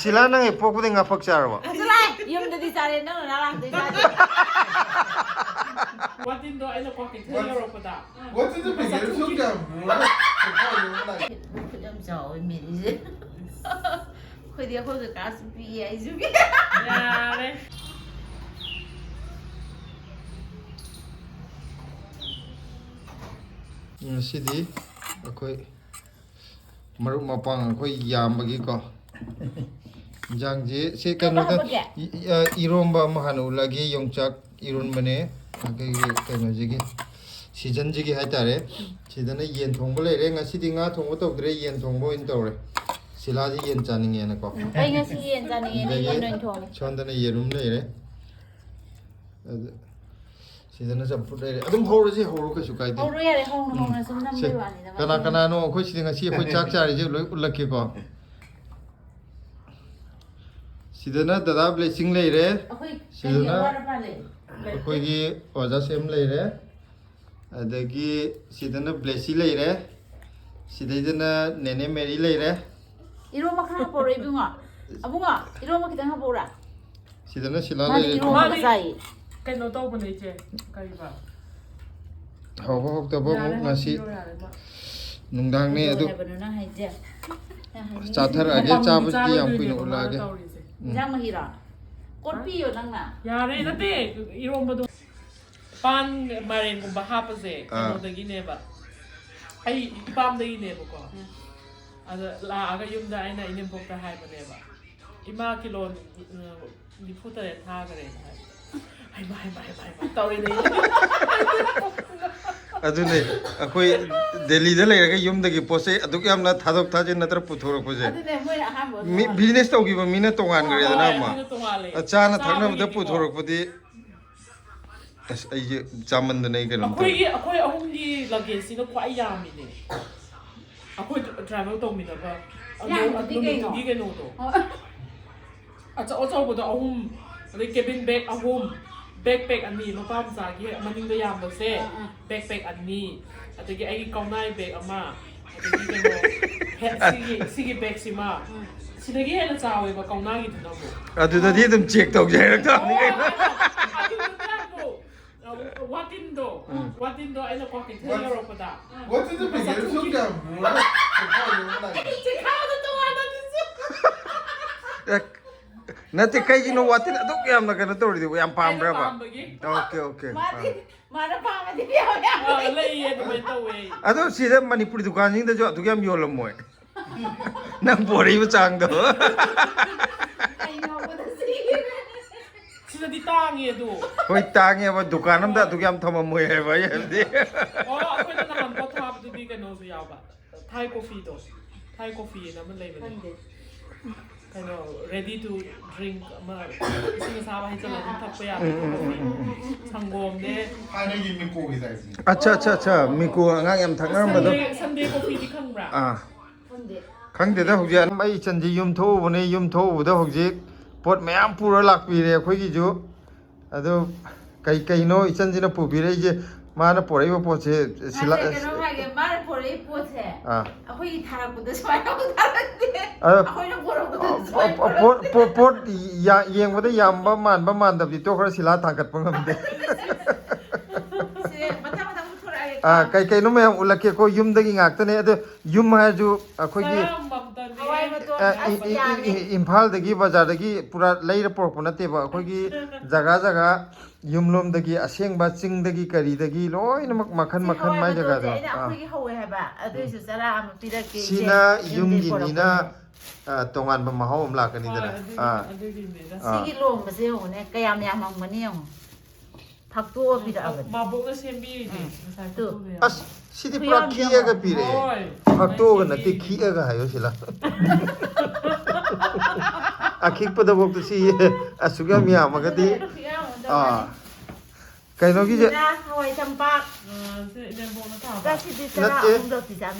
Sila nang ipok din nga pagtsarwa. Asalay! Yung nadisari na lang disari. What in the ano ko kitero pa da. What is the biggest sugar? Kudam sao mili. Kudi ako sa kaso piya izubi. Yare. Sidi ako'y maruk mapang ako'y yambagi ko. Jangji si kanada iromba mahanu lagi yongchak iron mane kano jigi season jigi haitare sidana yen thongbo leire ngasidi nga thongbo tawdre yen thongbo in tawre silaji yen chaninge na ko Ay nga si yen chaninge ni yen thong. chondana yerum leire sidana samput leire adum hawrasi hawru ka sukai de Horo yare hong na sum nam be wani na. kana kana no akhoi sidinga si akhoi chak chari je loi ullakhe ko sidana dada blessing leire Akhoi sidana wara pale. ꯑꯩꯈꯣꯏꯒꯤ ꯑꯣꯖꯥ ꯁꯦꯝ ꯂꯩꯔꯦ ꯑꯗꯒꯤ ꯁꯤꯗꯅ ꯕ꯭ꯂꯦꯁꯤ ꯂꯩꯔꯦ ꯁꯤꯗꯩꯗꯅ ꯅꯦꯅꯦ ꯃꯦꯔꯤ ꯂꯩꯔꯦ Iroma khana poro ibunga. Abunga iroma kitang hapora. ꯁꯤꯗꯅ ꯁꯤꯂꯥ Mani ꯂꯩꯔꯦ iroma kasai. Kano tawbane che. Kari ba. ꯍꯥꯎꯕ ꯍꯥꯎꯇꯕ ꯑꯃꯨꯛ ꯉꯁꯤ ꯅꯨꯡꯗꯥꯡꯅꯦ ꯑꯗꯨ Habana haije. ꯆꯥꯊꯔꯛꯑꯒꯦ ꯆꯥꯕꯗꯤ ꯌꯥꯝ ꯀꯨꯏꯅ ꯎꯠꯂꯛꯑꯒꯦ Jang mahira. Kopi yo nang na. Yare nate iromba do pan maren gumba hapase kanodagine ba. Ai ipamdagine ba ko. Ada laaga yumda aina inimbokta haibane ba. Ima kilo liputare thagare hai. Ai mai tawri nei. ꯑꯗꯨꯅꯦ ꯑꯩꯈꯣꯏ ꯗꯦꯜꯂꯤꯗ ꯂꯩꯔꯒ ꯌꯨꯝꯗꯒꯤ ꯄꯣꯠꯆꯩ ꯑꯗꯨꯛ ꯌꯥꯝꯅ ꯊꯥꯗꯣꯛ ꯊꯥꯖꯤꯟ ꯅꯠꯇ꯭ꯔ ꯄꯨꯊꯣꯔꯛꯄꯁꯦ Adune moi aham. ꯕꯤꯖꯤꯅꯦꯁ ꯇꯧꯈꯤꯕ ꯃꯤꯅ ꯇꯣꯉꯥꯟꯈ꯭ꯔꯦꯗꯅ ꯑꯃ ꯆꯥꯅ ꯊꯛꯅꯕꯗ ꯄꯨꯊꯣꯔꯛꯄꯗꯤ ꯑꯁ ꯑꯩꯁꯦ ꯆꯥꯃꯟꯗꯅ ꯑꯩ ꯀꯩꯅꯣꯝ ꯇꯧꯋꯦ ꯑꯩꯈꯣꯏ ꯑꯍꯨꯝꯒꯤ ꯂꯒꯦꯖꯁꯤꯅ ꯈ꯭ꯋꯥꯏ ꯌꯥꯝꯃꯤꯅꯦ ꯑꯩꯈꯣꯏ ꯇ꯭ꯔꯥꯚꯦꯜ ꯇꯧꯃꯤꯟꯅꯕ ꯅꯨꯃꯤꯠꯇꯨꯒꯤ ꯀꯩꯅꯣꯗꯣ ꯑꯆꯧꯕꯗꯣ ꯑꯍꯨꯝ ꯑꯗꯩ ꯀꯦꯕꯤꯟ ꯕꯦഗ് ꯑꯍꯨꯝ ꯕꯦꯛꯄꯦꯛ ꯑꯅꯤ ꯃꯄꯥ ꯃꯆꯥꯒꯤ ꯃꯅꯤꯡꯗ ꯌꯥꯝꯕꯁꯦ ꯕꯦꯛꯄꯦꯛ ꯑꯅꯤ ꯑꯗꯒꯤ ꯑꯩꯒꯤ ꯀꯧꯅꯥꯏ ꯕꯦഗ് ꯑꯃ ꯑꯗꯒꯤ ꯀꯩꯅꯣ ꯁꯤꯒꯤ ꯕꯦꯒꯁꯤꯃ ꯁꯤꯗꯒꯤ ꯍꯦꯟꯅ ꯆꯥꯎꯋꯦꯕ ꯀꯧꯅꯥꯒꯤꯗꯨꯅ ꯑꯃꯨꯛ ꯑꯗꯨꯗꯗꯤ ꯑꯗꯨꯝ ꯆꯦꯛ ꯇꯧꯖꯩ ꯍꯥꯏꯔꯛꯇꯕꯅꯤ ꯀꯩꯅꯣ Watin do ay nako kitchen Europa. What is the biggest sugar? Nati kaygino watin aduk yam na kana tori di yam pambra ba. Okay okay. Mana pama di biya. Lay do bento way. Ado sida Manipur dukan sing da jo aduk yam yolam moy. Nang bori bu chang do. Ay no ko da si. Sida di tangi do. Hoi tangi ba dukan am da aduk yam thama moy hai ba yam di. Oh akoy na naman ko thap do di kano so yaw ba. Thai coffee do. Thai coffee na man lay ba. Kind of ready to drink ma ising sa ba hitala din thap ya. Sanggom de. Ano yung may pugi tayo? Acha miku angang yam thakna ba do. Sunday coffee di khang bra. ꯈꯪꯗꯦꯗ ꯍꯧꯖꯤꯛ ꯑꯩ ꯆꯟꯗꯤ ꯌꯨꯝ ꯊꯣꯛꯎꯕꯅꯦ ꯌꯨꯝ ꯊꯣꯛꯎꯕꯗ ꯍꯧꯖꯤꯛ ꯄꯣꯠ ꯃꯌꯥꯝ ꯄꯨꯔ ꯂꯥꯛꯄꯤꯔꯦ ꯑꯩꯈꯣꯏꯒꯤꯁꯨ ꯑꯗꯨ ꯀꯩꯅꯣ ꯏꯆꯟꯁꯤꯅ ꯄꯨꯕꯤꯔꯛꯏꯁꯦ ꯃꯥꯅ ꯄꯣꯔꯛꯏꯕ ꯄꯣꯠꯁꯦ ꯁꯤꯂꯥ ꯀꯩꯅꯣ ꯍꯥꯏꯒꯦ ꯃꯥꯅ ꯄꯣꯔꯛꯏ ꯄꯣꯠꯁꯦ ꯑꯩꯈꯣꯏꯒꯤ ꯊꯥꯔꯛꯄꯗ ꯁꯨꯃꯥꯏꯅ ꯊꯥꯔꯛꯇꯦ ꯑꯩꯈꯣꯏꯅ ꯄꯣꯔꯛꯄꯗ ꯄꯣꯠ ꯌꯦꯡꯕꯗ ꯌꯥꯝꯕ ꯃꯥꯟꯕ ꯃꯥꯟꯗꯕꯗꯤ ꯇꯣꯛꯈ꯭ꯔ ꯁꯤꯂꯥ ꯊꯥꯡꯒꯠꯄ ꯉꯝꯗꯦ ꯀꯩꯅꯣ ꯃꯌꯥꯝ ꯎꯠꯂꯛꯀꯦꯀꯣ ꯌꯨꯝꯗꯒꯤ ꯉꯥꯛꯇꯅꯦ ꯑꯗꯣ ꯌꯨꯝ ꯍꯥꯏꯔꯁꯨ ꯑꯩꯈꯣꯏꯒꯤ ꯏꯝꯐꯥꯜꯗꯒꯤ ꯕꯖꯥꯔꯗꯒꯤ ꯄꯨꯔꯥ ꯂꯩꯔ ꯄꯨꯔꯛꯄ ꯅꯠꯇꯦꯕ ꯑꯩꯈꯣꯏꯒꯤ ꯖꯒꯥ ꯌꯨꯝꯂꯣꯝꯗꯒꯤ ꯑꯁꯦꯡꯕ ꯆꯤꯡꯗꯒꯤ ꯀꯔꯤꯗꯒꯤ ꯂꯣꯏꯅꯃꯛ ꯃꯈꯟ ꯃꯥꯏ ꯖꯒꯥꯗꯣ ꯑꯩꯈꯣꯏꯒꯤ ꯍꯧꯋꯦ ꯍꯥꯏꯕ ꯑꯗꯨꯏꯁꯨ ꯆꯔꯥ ꯑꯃ ꯄꯤꯔꯛꯀꯦ ꯁꯤꯅ ꯌꯨꯝꯒꯤꯅꯤꯅ ꯇꯣꯉꯥꯟꯕ ꯃꯍꯥꯎ ꯑꯃ ꯂꯥꯛꯀꯅꯤꯗꯅ ꯁꯤꯒꯤ ꯂꯣꯡꯕꯁꯦ ꯌꯦꯡꯉꯨꯅꯦ ꯀꯌꯥꯝ ꯌꯥꯝꯃꯝꯒꯅꯤ ꯌꯦꯡꯉꯨ ꯐꯛꯇꯣꯛꯑ ꯄꯤꯔꯛꯑꯕꯅꯤ ꯃꯥꯕꯣꯛꯅ ꯁꯦꯝꯕꯤꯔꯤꯅꯦ ꯑꯁ ꯁꯤꯗꯤ ꯄꯨꯔꯥ ꯈꯤꯛꯑꯒ ꯄꯤꯔꯛꯑꯦ ꯐꯛꯇꯣꯛꯑꯒ ꯅꯠꯇꯦ ꯈꯤꯛꯑꯒ ꯍꯥꯏꯌꯣ ꯁꯤꯂꯥ ꯑꯈꯤꯛꯄꯗꯐꯥꯎꯗ ꯁꯤ ꯑꯁꯨꯛ ꯌꯥꯝ ꯌꯥꯝꯃꯒꯗꯤ ꯀꯩꯅꯣꯒꯤꯁꯦ ꯍꯋꯥꯏ ꯆꯝꯄꯥꯛ ꯅꯠꯇꯦ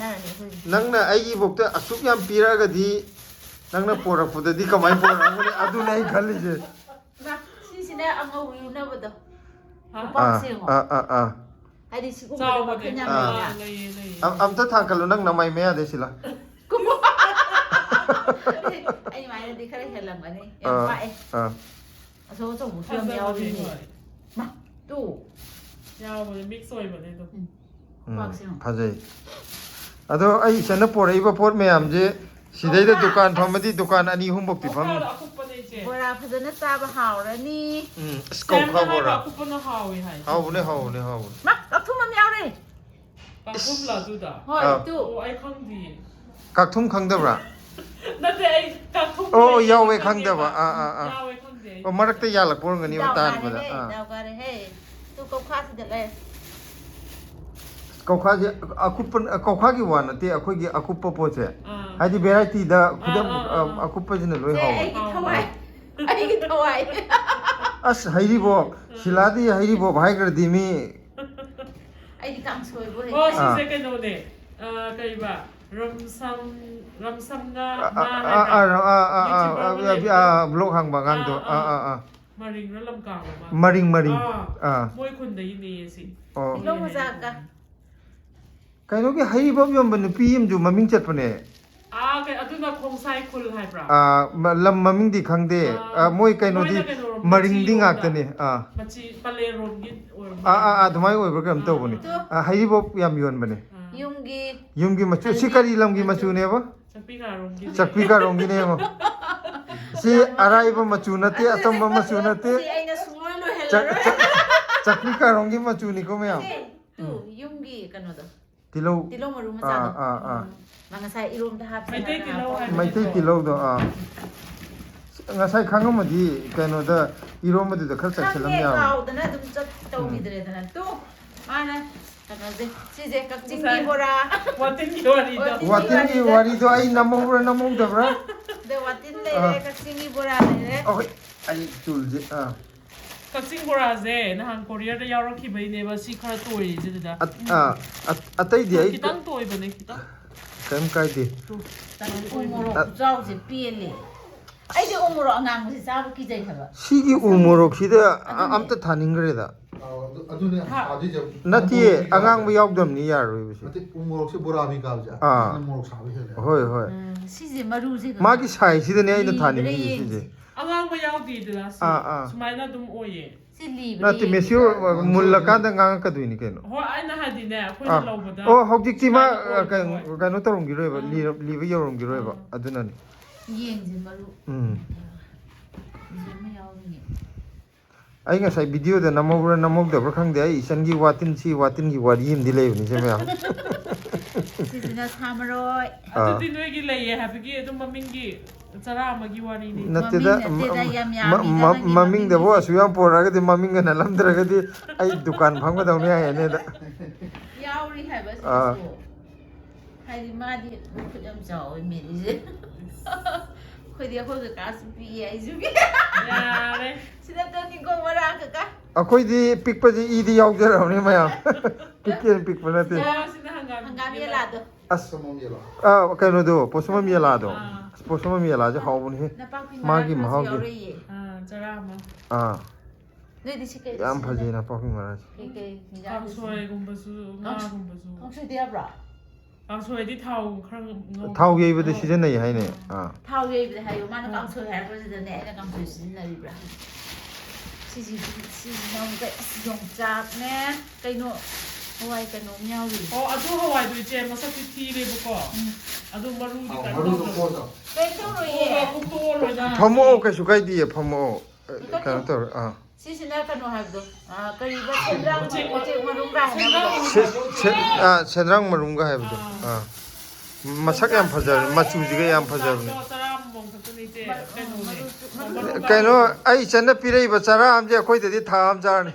ꯅꯪꯅ ꯑꯩꯒꯤꯐꯥꯎꯗ ꯑꯁꯨꯛ ꯌꯥꯝ ꯄꯤꯔꯛꯑꯒꯗꯤ ꯅꯪꯅ ꯄꯣꯔꯛꯄꯗꯗꯤ ꯀꯃꯥꯏꯅ ꯄꯣꯔꯛꯑꯝꯒꯅꯤ ꯑꯗꯨꯅꯦ ꯑꯩ ꯈꯜꯂꯤꯁꯦ ꯁꯤꯁꯤꯅ ꯑꯉꯧ ꯌꯨꯅꯕꯗꯣ ꯍꯥꯏꯗꯤ ꯁꯤꯒꯨꯝꯕ ꯃꯈꯜ ꯌꯥꯝ ꯂꯩꯌꯦ ꯑꯝꯇ ꯊꯥꯡꯀꯠꯂꯨ ꯅꯪ ꯅꯃꯥꯏ ꯃꯌꯥꯗꯩ ꯁꯤꯂꯥ ꯑꯩ ꯃꯥꯏꯅꯗꯤ ꯈꯔ ꯍꯦꯜꯂꯝꯒꯅꯤ ꯌꯥꯝ ꯄꯥꯛꯑꯦ ꯑꯆꯧ ꯑꯆꯧꯕꯁꯨ ꯌꯥꯝ ꯌꯥꯎꯔꯤꯅꯦ ꯃꯥ ꯇꯨ ꯌꯥꯎꯕꯅꯦ ꯃꯤꯛꯁ ꯑꯣꯏꯕꯅꯦ ꯑꯗꯨꯝ ꯐꯖꯩ ꯑꯗꯣ ꯑꯩ ꯏꯆꯟꯅ ꯄꯣꯔꯛꯏꯕ ꯄꯣꯠ ꯃꯌꯥꯝꯁꯦ ꯁꯤꯗꯩꯗ ꯗꯨꯀꯥꯟ ꯐꯝꯃꯗꯤ ꯗꯨꯀꯥꯟ 2-3ꯐꯥꯎꯇꯤ ꯐꯝꯅꯤ ꯕꯣꯔꯥ ꯐꯖꯅ ꯆꯥꯕ ꯍꯥꯎꯔꯅꯤ ꯀꯧꯈꯥ ꯕꯣꯔꯥ ꯑꯀꯨꯞꯄꯅ ꯍꯥꯎꯋꯦ ꯍꯥꯏ ꯍꯥꯎꯕꯅꯦ ꯃꯥ ꯀꯛꯊꯨꯝ ꯑꯃ ꯌꯥꯎꯔꯦ ꯀꯥꯡꯊꯨꯝꯂ ꯑꯗꯨꯗ ꯍꯣꯏ ꯇꯨ ꯑꯣ ꯑꯩ ꯈꯪꯗꯤꯌꯦ ꯀꯥꯛꯊꯨꯝ ꯈꯪꯗꯕ꯭ꯔꯥ ꯅꯠꯇꯦ ꯑꯩ ꯀꯥꯡꯊꯨꯝ ꯑꯣ ꯌꯥꯎꯋꯦ ꯈꯪꯗꯕ ꯌꯥꯎꯋꯦ ꯈꯪꯗꯦ ꯑꯣ ꯃꯔꯛꯇ ꯌꯥꯜꯂꯛꯄ ꯑꯣꯏꯔꯝꯒꯅꯤꯕ ꯇꯥꯟꯕꯗ ꯗꯥꯎꯒꯥꯔꯦꯍꯦ ꯇꯨ ꯀꯧꯈꯥꯁꯤꯗ ꯂꯩ ꯀꯧꯈꯥꯁꯦ ꯀꯧꯈꯥꯒꯤ ꯋꯥ ꯅꯠꯇꯦ ꯑꯩꯈꯣꯏꯒꯤ ꯑꯀꯨꯞꯄ ꯄꯣꯠꯁꯦ ꯍꯥꯏꯗꯤ ꯚꯦꯔꯥꯏꯇꯤꯗ ꯈꯨꯗꯝ ꯑꯀꯨꯞꯄꯁꯤꯅ ꯂꯣꯏ ꯍꯥꯎꯋꯦ ꯑꯩꯒꯤ ꯊꯋꯥꯏ ꯑꯁ ꯍꯩꯔꯤꯕꯣꯞ ꯁꯤꯂꯥꯗꯤ ꯍꯩꯔꯤꯕꯣꯞ ꯍꯥꯏꯈ꯭ꯔꯗꯤ ꯃꯤ ꯑꯩꯗꯤ ꯀꯥꯡꯁꯣꯏꯕꯨ ꯍꯩ ꯑꯣ ꯁꯤꯁꯦ ꯀꯩꯅꯣꯅꯦ ꯀꯩꯕ ꯔꯝꯁꯝꯅ ꯕ꯭ꯂꯣꯛ ꯍꯥꯡꯕ ꯑꯉꯥꯡꯗꯣ ꯃꯔꯤꯡꯔ ꯂꯝꯀꯥꯡꯔ ꯃꯔꯤꯡ ꯃꯣꯏ ꯈꯨꯟꯗꯒꯤꯅꯦ ꯁꯤ ꯇꯤꯜꯍꯧ ꯃꯆꯥꯒ ꯀꯩꯅꯣꯒꯤ ꯍꯩꯔꯤꯕꯣꯞ ꯌꯣꯟꯕ ꯅꯨꯄꯤ ꯑꯃꯁꯨ ꯃꯃꯤꯡ ꯆꯠꯄꯅꯦ ꯑꯗꯨꯅ ꯈꯣꯡꯁꯥꯏ ꯈꯨꯜ ꯍꯥꯏꯕ꯭ꯔꯥ ꯂꯝ ꯃꯃꯤꯡꯗꯤ ꯈꯪꯗꯦ ꯃꯣꯏ ꯀꯩꯅꯣꯗꯤ ꯃꯔꯤꯡꯗꯤ ꯉꯥꯛꯇꯅꯦ ꯃꯆꯤ ꯄꯂꯦꯔꯣꯝꯒꯤ ꯑꯗꯨꯃꯥꯏꯅ ꯑꯣꯏꯕ꯭ꯔꯥ ꯀꯩꯅꯣꯝ ꯇꯧꯕꯅꯦ ꯍꯩꯔꯤꯕꯣꯞ ꯌꯥꯝ ꯌꯣꯟꯕꯅꯦ ꯌꯨꯝꯒꯤ ꯃꯆꯨ ꯁꯤ ꯀꯔꯤ ꯂꯝꯒꯤ ꯃꯆꯨꯅꯦꯕ ꯆꯛꯄꯤ ꯀꯥꯔꯣꯡꯒꯤꯅꯦꯕ ꯁꯤ ꯑꯔꯥꯏꯕ ꯃꯆꯨ ꯅꯠꯇꯦ ꯑꯇꯝꯕ ꯃꯆꯨ ꯅꯠꯇꯦ ꯑꯩꯅ ꯁꯨꯡꯂꯣꯏ ꯂꯣꯏꯍꯜꯂꯔꯣꯏ ꯆꯛꯄꯤ ꯀꯥꯔꯣꯡꯒꯤ ꯃꯆꯨꯅꯤꯀꯣ ꯃꯌꯥꯝ ꯌꯨꯝꯒꯤ ꯀꯩꯅꯣꯗꯣ ꯇꯤꯜꯍꯧ ꯃꯔꯨ ꯃꯆꯥꯗꯣ ꯅꯪ ꯉꯁꯥꯏ ꯏꯔꯣꯝꯗ ꯃꯩꯇꯩ ꯇꯤꯜꯍꯧꯗꯣ ꯉꯁꯥꯏ ꯈꯪꯉꯝꯃꯗꯤ ꯀꯩꯅꯣꯗ ꯏꯔꯣꯝꯕꯗꯨꯗ ꯈꯔ ꯆꯥꯏꯁꯤꯜꯂꯝ ꯌꯥꯕ ꯀꯥꯎꯗꯅ ꯑꯗꯨꯝ ꯇꯧꯈꯤꯗ꯭ꯔꯦꯗꯅ ꯇꯨ ꯃꯥꯅ ꯀꯩꯅꯣꯁꯦ ꯁꯤꯁꯦ ꯀꯛꯆꯤꯡꯒꯤ ꯕꯣꯔꯥ ꯋꯥꯇꯤꯟꯒꯤ ꯋꯥꯔꯤꯗꯣ ꯑꯩ ꯅꯝꯍꯧꯕ꯭ꯔꯥ ꯅꯝꯍꯧꯗꯕ꯭ꯔꯥ ꯋꯥꯇꯤꯟ ꯂꯩꯔꯦ ꯀꯛꯆꯤꯡꯒꯤ ꯕꯣꯔꯥ ꯂꯩꯔꯦ ꯑꯩ ꯆꯨꯜꯁꯦ ꯀꯛꯆꯤꯡ ꯕꯣꯔꯥꯁꯦ ꯅꯍꯥꯟ ꯀꯣꯔꯤꯌꯔꯗ ꯌꯥꯎꯔꯛꯈꯤꯕꯩꯅꯦꯕ ꯁꯤ ꯈꯔ ꯇꯣꯏꯔꯤꯁꯤꯗ ꯑꯇꯩꯗꯤ ꯑꯩ ꯈꯤꯇꯪ ꯇꯣꯏꯕꯅꯦ ꯈꯤꯇꯪ ꯀꯩꯝ ꯀꯥꯏꯗꯦ ꯎ ꯃꯣꯔꯣꯛ ꯈꯨꯆꯥꯎꯁꯦ ꯄꯦꯜꯂꯦ ꯑꯩꯗꯤ ꯎ ꯃꯣꯔꯣꯛ ꯑꯉꯥꯡꯕꯁꯦ ꯆꯥꯕ ꯀꯤꯖꯩ ꯍꯥꯏꯕ ꯁꯤꯒꯤ ꯎ ꯃꯣꯔꯣꯛꯁꯤꯗ ꯑꯝꯇ ꯊꯥꯅꯤꯡꯈ꯭ꯔꯦꯗ ꯑꯗꯨꯅꯦ ꯊꯥꯗꯣꯏꯁꯦ ꯅꯠꯇꯤꯌꯦ ꯑꯉꯥꯡꯕ ꯌꯥꯎꯗꯕꯅꯤ ꯌꯥꯔꯣꯏꯕꯁꯦ ꯎ ꯃꯣꯔꯣꯛꯁꯦ ꯕꯣꯔꯥꯕꯤ ꯀꯥꯕꯁꯦ ꯃꯣꯔꯣꯛ ꯁꯥꯕ ꯍꯦꯜꯂꯦ ꯍꯣꯏ ꯍꯣꯏ ꯁꯤꯁꯦ ꯃꯔꯨꯁꯦ ꯃꯥꯒꯤ ꯁꯥꯏꯖꯁꯤꯗꯅꯦ ꯑꯩꯅ ꯊꯥꯅꯤꯡꯉꯤꯁꯦ ꯁꯤꯁꯦ ꯑꯉꯥꯡꯕ ꯌꯥꯎꯗꯦꯗꯅ ꯁꯨꯃꯥꯏꯅ ꯑꯗꯨꯝ ꯑꯣꯏꯌꯦ ꯅꯠꯇꯦ ꯃꯦꯁꯤꯌꯣꯔ ꯃꯨꯜꯂꯀꯥꯟꯗ ꯉꯥꯡꯉꯛꯀꯗꯣꯏꯅꯤ ꯀꯩꯅꯣ ꯍꯣꯏ ꯑꯩꯅ ꯍꯥꯏꯗꯤꯅꯦ ꯑꯩꯈꯣꯏꯅ ꯂꯧꯕꯗ ꯑꯣ ꯍꯧꯖꯤꯛꯇꯤ ꯃꯥ ꯀꯩꯅꯣ ꯇꯧꯔꯝꯈꯤꯔꯣꯏꯕ ꯂꯤꯕ ꯌꯧꯔꯝꯈꯤꯔꯣꯏꯕ ꯑꯗꯨꯅꯅꯤ ꯌꯦꯡꯁꯦ ꯃꯔꯨ ꯑꯃ ꯌꯥꯎꯔꯤꯅꯦ ꯑꯩ ꯉꯁꯥꯏ ꯚꯤꯗꯤꯑꯣꯗ ꯅꯝꯍꯧꯕ꯭ꯔꯥ ꯅꯝꯍꯧꯗꯕ꯭ꯔꯥ ꯈꯪꯗꯦ ꯑꯩ ꯏꯆꯟꯒꯤ ꯋꯥꯇꯤꯟꯒꯤ ꯋꯥꯔꯤ ꯑꯃꯗꯤ ꯂꯩꯕꯅꯤ ꯁꯤ ꯃꯌꯥꯝ ꯁꯤꯁꯤꯅ ꯁꯥꯃꯔꯣꯏ ꯑꯗꯨꯗꯤ ꯅꯣꯏꯒꯤ ꯂꯩꯌꯦ ꯍꯥꯏꯕꯒꯤ ꯑꯗꯨꯝ ꯃꯃꯤꯡꯒꯤ ꯆꯔꯥ ꯑꯃꯒꯤ ꯋꯥꯔꯤꯅꯤ ꯅꯠꯇꯦꯗ ꯃꯃꯤꯡꯗꯕꯨ ꯑꯁꯨꯛ ꯌꯥꯝ ꯄꯣꯔꯛꯑꯒꯗꯤ ꯃꯃꯤꯡꯒ ꯅꯜꯂꯝꯗ꯭ꯔꯒꯗꯤ ꯑꯩ ꯗꯨꯀꯥꯟ ꯐꯝꯒꯗꯧꯅꯤ ꯍꯥꯏꯅꯦꯗ ꯌꯥꯎꯔꯤ ꯍꯥꯏꯕ ꯁꯤꯁꯨ ꯍꯥꯏꯗꯤ ꯃꯥꯗꯤ ꯈꯨꯠ ꯌꯥꯝ ꯆꯥꯎꯋꯦ ꯃꯦꯔꯤꯁꯦ ꯑꯩꯈꯣꯏꯗꯤ ꯑꯩꯈꯣꯏ ꯀꯀꯥꯁꯨ ꯄꯤꯌꯦ ꯑꯩꯁꯨ ꯌꯥꯔꯦ ꯁꯤꯗ ꯇꯣꯅꯤꯀꯣ ꯕꯣꯔꯥ ꯀꯀꯥ ꯑꯩꯈꯣꯏꯗꯤ ꯄꯤꯛꯄꯁꯤ ꯏꯗꯤ ꯌꯥꯎꯖꯔꯕꯅꯤ ꯃꯌꯥꯝ ꯄꯤꯛꯀꯦꯅ ꯄꯤꯛꯄ ꯅꯠꯇꯦ ꯍꯪꯒꯥꯝ ꯌꯦꯂꯥꯗꯣ ꯑꯁ ꯀꯩꯅꯣꯗꯣ ꯄꯣꯁꯨꯃꯝ ꯌꯦꯂꯥꯗꯣ ꯄꯣꯁꯨꯃꯝ ꯌꯦꯂꯥꯁꯦ ꯍꯥꯎꯕꯅꯦꯍꯦ ꯃꯥꯒꯤ ꯃꯍꯥꯎꯁꯦ ꯆꯔꯥ ꯑꯃ ꯅꯣꯏꯗꯤ ꯁꯤ ꯀꯩ ꯌꯥꯝ ꯐꯖꯩ ꯅꯄꯥꯛꯄꯤ ꯃꯔꯥꯁꯦ ꯀꯩ ꯀꯥꯡꯁꯣꯏꯒꯨꯝꯕꯁꯨ ꯉꯥꯒꯨꯝꯕꯁꯨ ꯀꯥꯡꯁꯣꯏꯗꯤ ꯌꯥꯕ꯭ꯔꯥ ꯀꯥꯡꯁꯣꯏꯗꯤ ꯊꯥꯎ ꯈꯔ ꯊꯥꯎ ꯌꯩꯕꯗ ꯁꯤꯖꯤꯟꯅꯩ ꯍꯥꯏꯅꯦ ꯊꯥꯎ ꯌꯩꯕꯗ ꯍꯥꯏꯌꯣ ꯃꯥꯅ ꯀꯥꯡꯁꯣꯏ ꯍꯥꯏꯔꯛꯄꯁꯤꯗꯅꯦ ꯑꯩꯅ ꯀꯥꯡꯁꯣꯏ ꯁꯤꯖꯤꯟꯅꯔꯤꯕ꯭ꯔꯥ ꯁꯤꯁꯤꯅ ꯑꯃꯨꯛꯀ ꯌꯣꯡꯆꯥꯛꯅꯦ ꯀꯩꯅꯣ ꯍꯋꯥꯏ ꯀꯩꯅꯣꯝ ꯌꯥꯎꯔꯤ ꯑꯗꯨ ꯍꯋꯥꯏꯗꯨ ꯏꯆꯦ ꯃꯁꯛꯇꯤ ꯊꯤꯔꯦꯕꯀꯣ ꯑꯗꯨ ꯃꯔꯨꯗꯤ ꯐꯝꯃꯛꯑꯣ ꯀꯩꯁꯨ ꯀꯥꯏꯗꯦ ꯐꯝꯃꯛꯑꯣ ꯀꯩꯅꯣ ꯇꯧꯔꯦ ꯁꯤꯁꯤꯅ ꯀꯩꯅꯣ ꯍꯥꯏꯕꯗꯣ ꯀꯔꯤꯕ ꯎꯆꯦꯛ ꯃꯔꯨꯝꯒ ꯁꯦꯟꯗ꯭ꯔꯥꯡ ꯃꯔꯨꯝꯒ ꯍꯥꯏꯕꯗꯣ ꯃꯁꯛ ꯌꯥꯝ ꯐꯖꯕꯅꯦ ꯃꯆꯨꯁꯤꯒ ꯌꯥꯝ ꯐꯖꯕꯅꯦ ꯀꯩꯅꯣ ꯑꯩ ꯏꯆꯟꯅ ꯄꯤꯔꯛꯏꯕ ꯆꯔꯥ ꯑꯃꯁꯦ ꯑꯩꯈꯣꯏꯗꯗꯤ ꯊꯥ ꯑꯃ ꯆꯥꯔꯅꯤ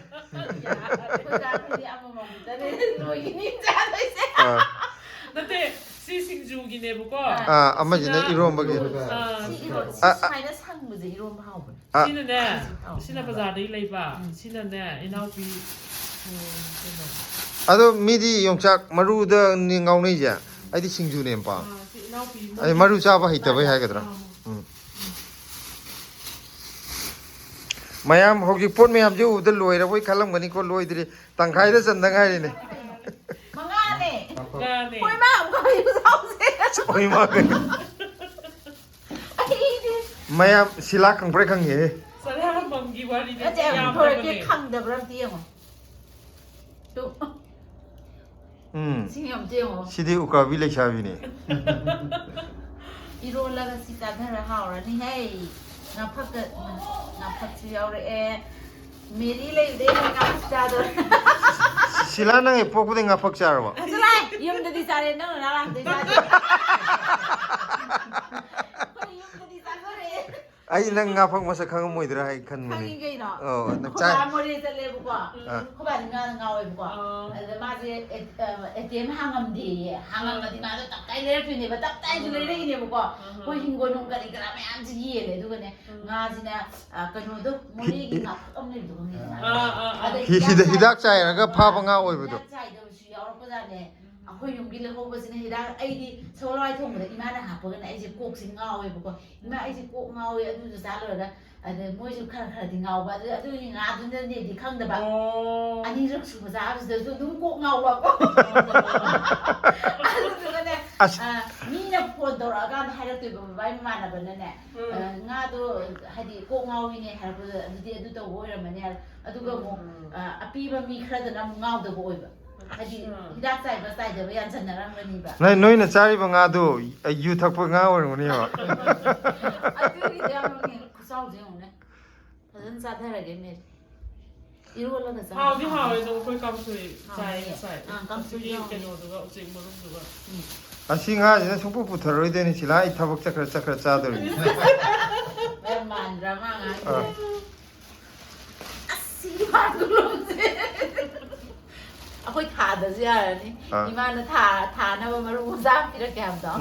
ꯅꯠꯇꯦ ꯁꯤ ꯁꯤꯡꯖꯨꯒꯤꯅꯦꯕꯀꯣ ꯑꯃꯁꯤꯅ ꯏꯔꯣꯝꯕꯒꯤ ꯁꯨꯃꯥꯏꯅ ꯁꯪꯕꯁꯦ ꯏꯔꯣꯝꯕ ꯍꯥꯎꯕꯅꯦ ꯁꯤꯅꯅꯦ ꯁꯤꯅ ꯕꯖꯥꯔꯗꯒꯤ ꯂꯩꯕ ꯁꯤꯅꯅꯦ ꯏꯅꯥꯎꯄꯤ ꯑꯗꯣ ꯃꯤꯗꯤ ꯌꯣꯡꯆꯥꯛ ꯃꯔꯨꯗꯅꯤ ꯉꯥꯎꯅꯩꯁꯦ ꯑꯩꯗꯤ ꯁꯤꯡꯖꯨꯅꯦ ꯄꯥꯝ ꯑꯩ ꯃꯔꯨ ꯆꯥꯕ ꯍꯩꯇꯕꯩ ꯍꯥꯏꯒꯗ꯭ꯔꯥ ꯃꯌꯥꯝ ꯍꯧꯖꯤꯛ ꯄꯣꯠ ꯃꯌꯥꯝꯁꯦ ꯎꯕꯗ ꯂꯣꯏꯔꯕꯣꯏ ꯈꯜꯂꯝꯒꯅꯤꯀꯣ ꯂꯣꯏꯗ꯭ꯔꯤ ꯇꯪꯈꯥꯏꯗ ꯆꯟꯗ ꯉꯥꯏꯔꯤꯅꯦ mayam sila kang pre kang ye. แสดงว่าบางกีวารีเนี่ แล้ว ย จะ ยาม โทร ไป เก็บ เลย ขังเดบรับเตียงตุ๊ สิ่งยอมเตียง Sidi uka vile chavi ni. อีโรนแล้วก็สิตาเธอละหาวแล้วนี่ให้งับพักเกิดงับพักเชียวเลยมีรีเลยเด้งับจ้าตัว Sila nang ipok ko nga pagcharwa. จะไรยืมจะดีใจเลยนั่งน่ารักดีใจยืมจะดีใจก็เลย Ay nang nga pag masakang mo idra ay kan mo ข้าง ni. ยิงกันเนาะ Oh, เขา nagchat. บ้านโมเดลจะเลยบุกว่าเขาบ้านงานเงาเลยบุกว่าแต่มาที่เตรียมห้างอันดีห้างอันมาที่มาต้องตักไก่เลยพี่เนี่ยมาตักไก่จุเลยเนี่ยบุกว่าพอหิงกนุ่งกันอีกแล้วไม่อันจะยี่เลยทุกคนเนี่ยงานที่เนี่ยกันอยู่ดูโมเดลกินกับอ้อมเลยทุกคนเนี่ย Hidak chay naga pa pa nga oy budo. ใช่เดี๋ยวชีเอาเราก็จะเนี่ยเอาคุยยุ่งกินเลยเขาบอกสิเนี่ยได้ไอ้ที่โซลอยทุ่งเลยอีแม่น่ะหาเปิดไอ้ที่กุ๊กสิเงาเลยบุกว่าอีแม่ไอ้ที่กุ๊กเงาเลยดูจะจ้าเลยนะอันนี้มวยจุดขนาดที่เงาบ้าดูยังงาดูเนี่ยที่ข้างเดบ้าอันนี้รักสุภาษาสุดเดี๋ยวดูกุ๊กเงาแบบก็อันนี้ก็เนี่ยมีเนี่ยพอนตัวอาการให้เราตัวแบบไม่มาหน้าแบบนั้นเนี่ยงาตัวให้ดีกุ๊กเงาวิเนี่ยให้เราดูดีดูตัวโวยมันเนี่ยดูก็มองปีบะมีใครจะนำเงาตัวโวยแบบให้ดีที่ดักใจมาใส่เดี๋ยวยันฉันจะรังมันนี่แบบ Nay noy na chari ba nga do yu thak pa nga or ni ba. อันนี้เดี๋ยวมันเนี่ยเศร้าจริงเนี่ยเพราะฉะนั้นซาเทอะไรกันเนี่ยอีรู้แล้วแต่ หาวที่หาวเลยต้องคุยกำสุยใส่กำสุยกันโนดูว่าจริงมันต้องดูว่า An si nga jina sung pu puthar roi de ni sila I thabak chakra cha do. แม่มันดราม่างานเลยสีบาทกูลงสิเอาคุยถาเดี๋ยวสิอะไรนี่อีมันนะถานะว่ามารู้ซ้ำที่เราแกมต่อ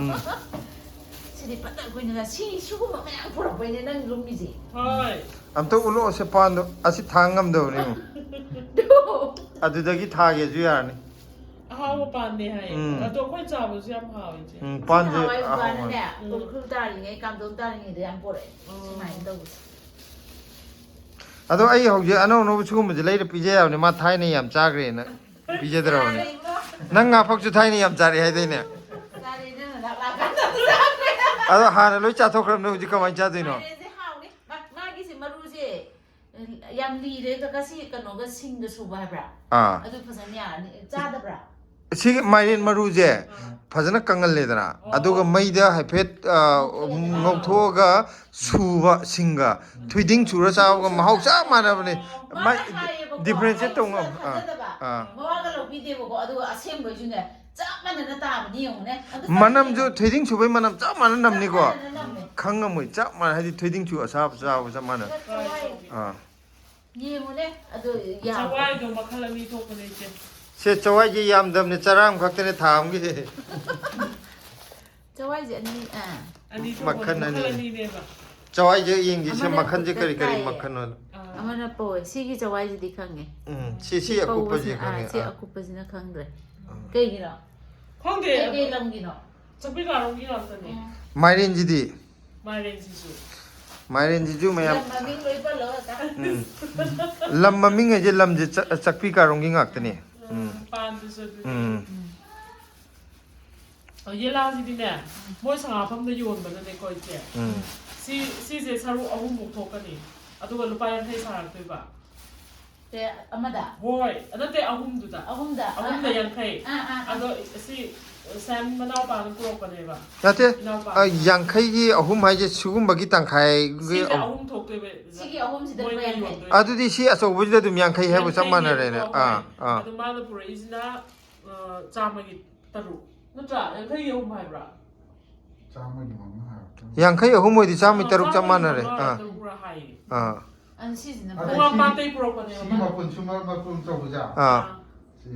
สิริปัตตาคุยนึกว่าชีชูมาไม่เอาพูดออกไปเนี่ยนั่งลุงมีสิ เฮ้ย Am to ulo se pan do asi thangam do ni. ดู Adu da gi thage ju yar ni. หาวปานเนี่ยให้ตัวค่อยจับมันเสียมหาวจริง Pan เอา je ไว้บ้านเนี่ยตัวครูตาอย่างเงี้ยกำตัวตาอย่างเงี้ยเดี๋ยวอันปวดเลยใช่ไหมตัว Ado ai hok je ano no chugum je leire pije yaw ni ma thai ni yam cha gre na. Pije dro ni. Nang nga phok chu thai ni yam cha ri hai de ne. ตาดีเนี่ยหลักกันตัว Ado ha na loi cha thok ram no ji ka mai cha de no. ไม่ได้สิหาวนี่มากี่สิมารู้สิยำลีเลยก็สิกันน้องก็ซิงก็สูบไปปะ Ah. อะดูภาษาเนี่ยจ้าได้ปะ Si mairen maru je phajana kangal le dana aduga maida haiphet ngokho ga suba singa thuiding chura chaw ga mahau cha mana bane mai difference tong เมื่อวานก็เราวิดีโอก็ดูอาเซียนไปจุเนี่ยจ้ามันน่ะตามันนี่อย่างเนี้ย manam jo thuiding chubai manam cha mana nam ni ko khanga moi cha mana hadi thuiding chu asa cha cha mana ยี่มันเนี่ยอะดูยา จะ ว ไหว้ดูมาคารามีทุกคนเลยเจ้ se chawai ji yam dam ne charam khak te ne tham gi จะว่าจะอันนี้ อันนี้ทุกคนคารามีเนี่ยแบบ chawai je ying ji se makhan je kari kari makhan no อามันน่ะป่วยซีกี่จะว่าจะดีครั้งไง si akupa ji ซีอากุปจินะครั้งเลยเก่งเนาะ ห้องเดียว เก่งลำกินเนาะ จะไปการงกินหรอตอนนี้ mairen ji di มาเรียนสิสุ mairen ji ju mayam มาวิ่งเลยก็เลยจ้ะ lam maming je lam je chakpi karong gi ngak te ni ปานสิสุเยลาสิดิเนี่ยมวยสงาพัมได้โยนแบบนั้นในก้อยเจ้ซีเจสารุเอาหุ่นบุกทกกันนี่อะตัวลูกไปยังให้สารตัวแบบ แต่อามาดา โว้ยอันนั้นแต่เอาหุ่นดูจ้ะ เอาหุ่นดา เอาหุ่นแต่ยังใครอะตัวซีแซมมันเอาปลาตัวกรอบกันเลยแบบ Nate yang khai gi ahum hai je sugum bagi tang khai ซี gi จะเอาหุ่นทกตัวแบบ ซีกี่เอาหุ่นสิเดินไปยังไง adu di si aso bu de dum yang khai hai bu samana re neตัวมาตัวปุริสนะจามากิตรุนั่นจ้ะยังใครเอาหุ่นไปแบบ Sama di mana? yang khai ahum moi di sami taruk samana re อันซีสินะ ตัวปลาเตยโปรกันเนี่ย Si mapun cuma mapun tahu saja. Si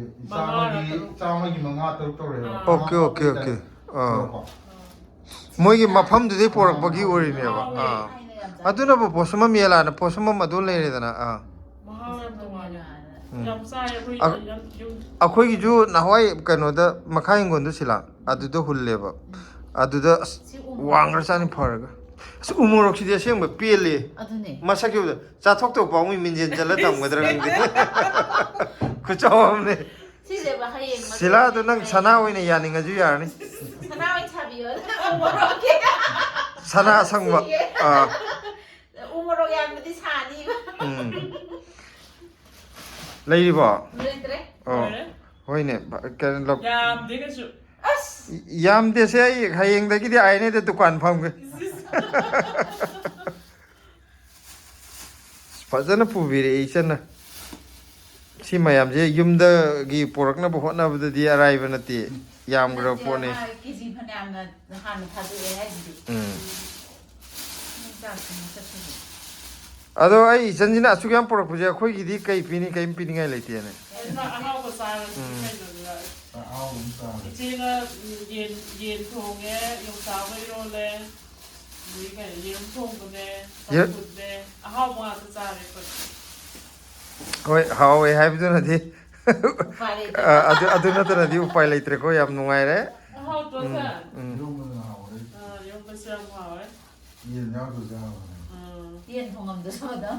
sama di mana tahu ya. Okay moi gi mafam du de porak bagi ori ne ba adu na bo posama miela na posama madul le re da na มหาวิทยาลัยยำไส้คุยยำ akhoi gi ju na hoi kano da makhai ngon du sila adu do hul le ba adu da wangar chani pharaga su umurok si de seng ba pele อันนี้ masak yu cha thok tok pa mi min jen jala dam gadra ngi ku chawam ne ซีเดี๋ยวมาให้เอง sila du nang sana oi ne yani nga ju yar ni ชนะไว้ชาบิโอโอ้โหโอเค Sana sangba. Umaro yamdi sani ba. Lady ba? Letre. Oh. Hoine kan lok. Yam dega su. As. Yam de se hayeng da gi di ai ne de dukan pham ge. Fazana pubire isana. Si mayam je yumda gi porakna bo hotna bu di arrive na ti yam gro pone. Kiji phanam na han thadu e hai di. Ado ai sanjina asu yam porak puje khoi gi di kai pini kai pini ngai leiti ne. Ahau ko sa kai do la. Ichina yen thong e yong sa ko ro le. Ni kai yen thong ko ne. Put ne. Ahau ma sa re ko. Hoi hawe hai bu na di. Adu na ta di upai leitre ko yam nungai re. Ahau to sa. Yom na hawe. Yong ba siya mo hawe. Yen na do ja. Yen thongam da so da.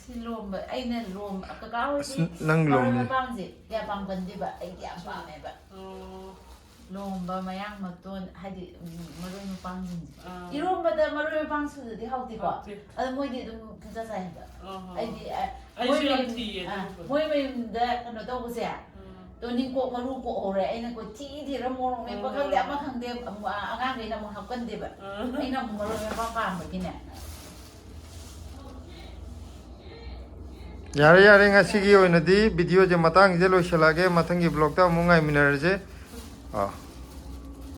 Si lom ba ai na lom ka ka ho si. Nang lom ni. Bang si. Ya bang ban di ba ai ya ba me ba. Lom ba mayang maton hadi maroi ma pang din. Irom ba da maroi ma pang su di hau ti ko. Ada moi di dum kaza sai ba. Ai di moi mai da kano to ko se. To ning ko maru ko ore ai na ko ti ra mo me pa khang de ma khang de angang ge na mo hak kan de ba. Ai na mo maroi ma pang pang ba ki ne. Yare yare ngasi gi oina di video je matang je lo shalage matang gi blog ta mungai minar je.